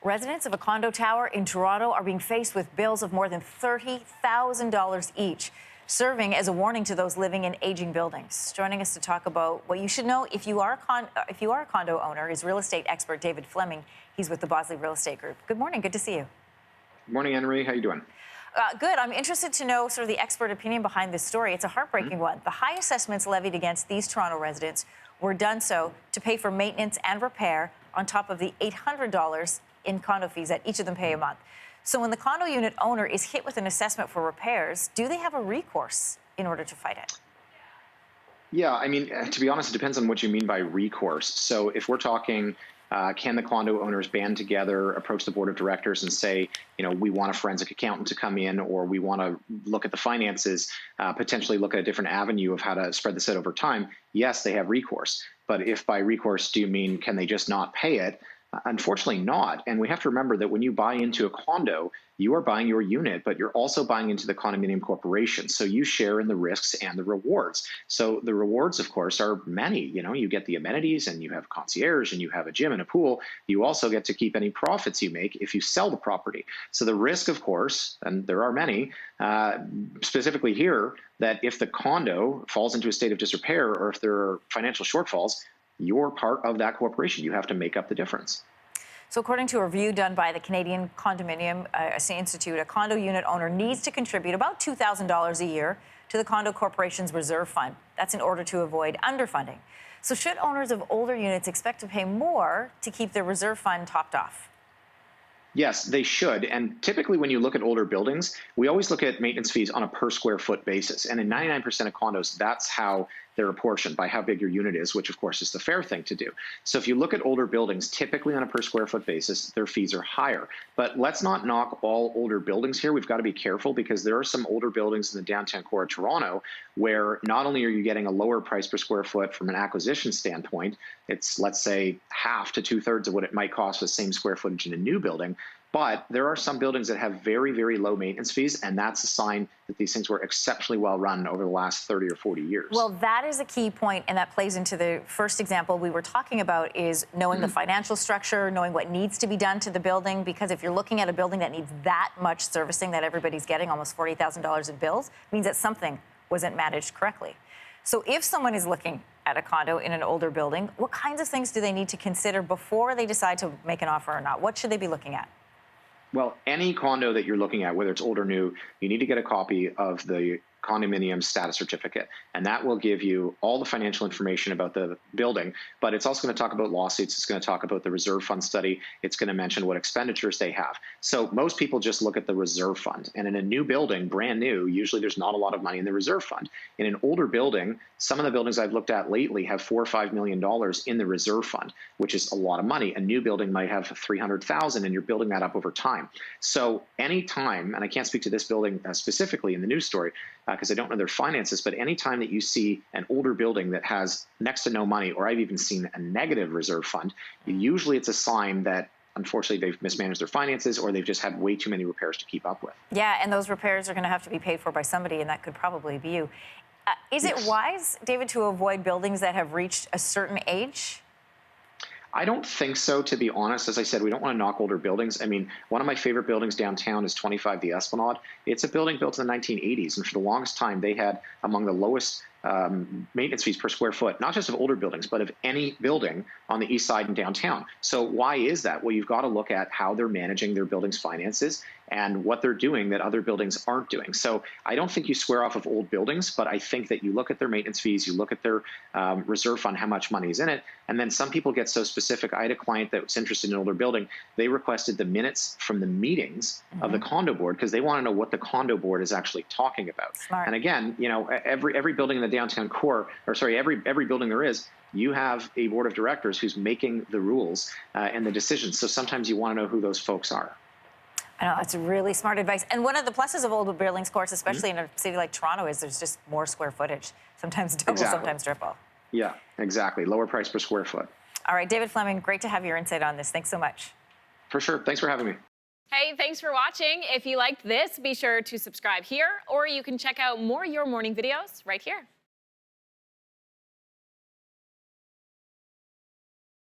Residents of a condo tower in Toronto are being faced with bills of more than $30,000 each, serving as a warning to those living in aging buildings. Joining us to talk about what you should know if you are a condo owner is real estate expert David Fleming. He's with the Bosley Real Estate Group. Good morning. Good to see you. Good morning, Anne-Marie. How you doing? Good. I'm interested to know sort of the expert opinion behind this story. It's a heartbreaking one. The high assessments levied against these Toronto residents were done so to pay for maintenance and repair on top of the $800 in condo fees that each of them pay a month. So when the condo unit owner is hit with an assessment for repairs, do they have a recourse in order to fight it? Yeah, I mean, to be honest, it depends on what you mean by recourse. So if we're talking, can the condo owners band together, approach the board of directors and say, we want a forensic accountant to come in, or we want to look at the finances, potentially look at a different avenue of how to spread this out over time? Yes, they have recourse. But if by recourse, do you mean can they just not pay it? Unfortunately not. And we have to remember that when you buy into a condo, you are buying your unit, but you're also buying into the condominium corporation. So you share in the risks and the rewards. So the rewards, of course, are many. You get the amenities and you have concierge and you have a gym and a pool. You also get to keep any profits you make if you sell the property. So the risk, of course, and there are many, specifically here, that if the condo falls into a state of disrepair or if there are financial shortfalls, you're part of that corporation. You have to make up the difference. So according to a review done by the Canadian Condominium Institute, a condo unit owner needs to contribute about $2,000 a year to the condo corporation's reserve fund. That's in order to avoid underfunding. So should owners of older units expect to pay more to keep their reserve fund topped off? Yes, they should. And typically when you look at older buildings, we always look at maintenance fees on a per square foot basis. And in 99% of condos, that's how they're apportioned, by how big your unit is, which of course is the fair thing to do. So if you look at older buildings, typically on a per square foot basis, their fees are higher. But let's not knock all older buildings here. We've got to be careful because there are some older buildings in the downtown core of Toronto where not only are you getting a lower price per square foot from an acquisition standpoint, it's, let's say, half to 2/3 of what it might cost for the same square footage in a new building. But there are some buildings that have very, very low maintenance fees, and that's a sign that these things were exceptionally well run over the last 30 or 40 years. Well, that is a key point, and that plays into the first example we were talking about, is knowing the financial structure, knowing what needs to be done to the building, because if you're looking at a building that needs that much servicing that everybody's getting, almost $40,000 in bills, means that something wasn't managed correctly. So if someone is looking at a condo in an older building, what kinds of things do they need to consider before they decide to make an offer or not? What should they be looking at? Well, any condo that you're looking at, whether it's old or new, you need to get a copy of the condominium status certificate, and that will give you all the financial information about the building, but it's also going to talk about lawsuits. It's going to talk about the reserve fund study. It's going to mention what expenditures they have. So most people just look at the reserve fund, and in a new building, brand new, usually there's not a lot of money in the reserve fund. In an older building, some of the buildings I've looked at lately have $4 or $5 million in the reserve fund, which is a lot of money. A new building might have 300,000, and you're building that up over time. So anytime, and I can't speak to this building specifically in the news story, because I don't know their finances, but anytime that you see an older building that has next to no money, or I've even seen a negative reserve fund, usually it's a sign that unfortunately they've mismanaged their finances or they've just had way too many repairs to keep up with. Yeah, and those repairs are going to have to be paid for by somebody, and that could probably be you. Is it wise, David, to avoid buildings that have reached a certain age? I don't think so, to be honest. As I said, we don't want to knock older buildings. I mean, one of my favorite buildings downtown is 25 the Esplanade. It's a building built in the 1980s, and for the longest time, they had among the lowest maintenance fees per square foot, not just of older buildings, but of any building on the east side and downtown. So why is that? Well, you've got to look at how they're managing their building's finances and what they're doing that other buildings aren't doing. So I don't think you square off of old buildings, but I think that you look at their maintenance fees, you look at their reserve fund, how much money is in it, and then some people get so specific. I had a client that was interested in an older building. They requested the minutes from the meetings of the condo board because they want to know what the condo board is actually talking about. Smart. And again, every building in the downtown core, or sorry, every building there is, you have a board of directors who's making the rules and the decisions. So sometimes you want to know who those folks are. I know, that's really smart advice. And one of the pluses of older buildings, of course, especially in a city like Toronto, is there's just more square footage. Sometimes double, sometimes triple. Yeah, exactly. Lower price per square foot. All right, David Fleming, great to have your insight on this. Thanks so much. For sure. Thanks for having me. Hey, thanks for watching. If you liked this, be sure to subscribe here, or you can check out more Your Morning videos right here.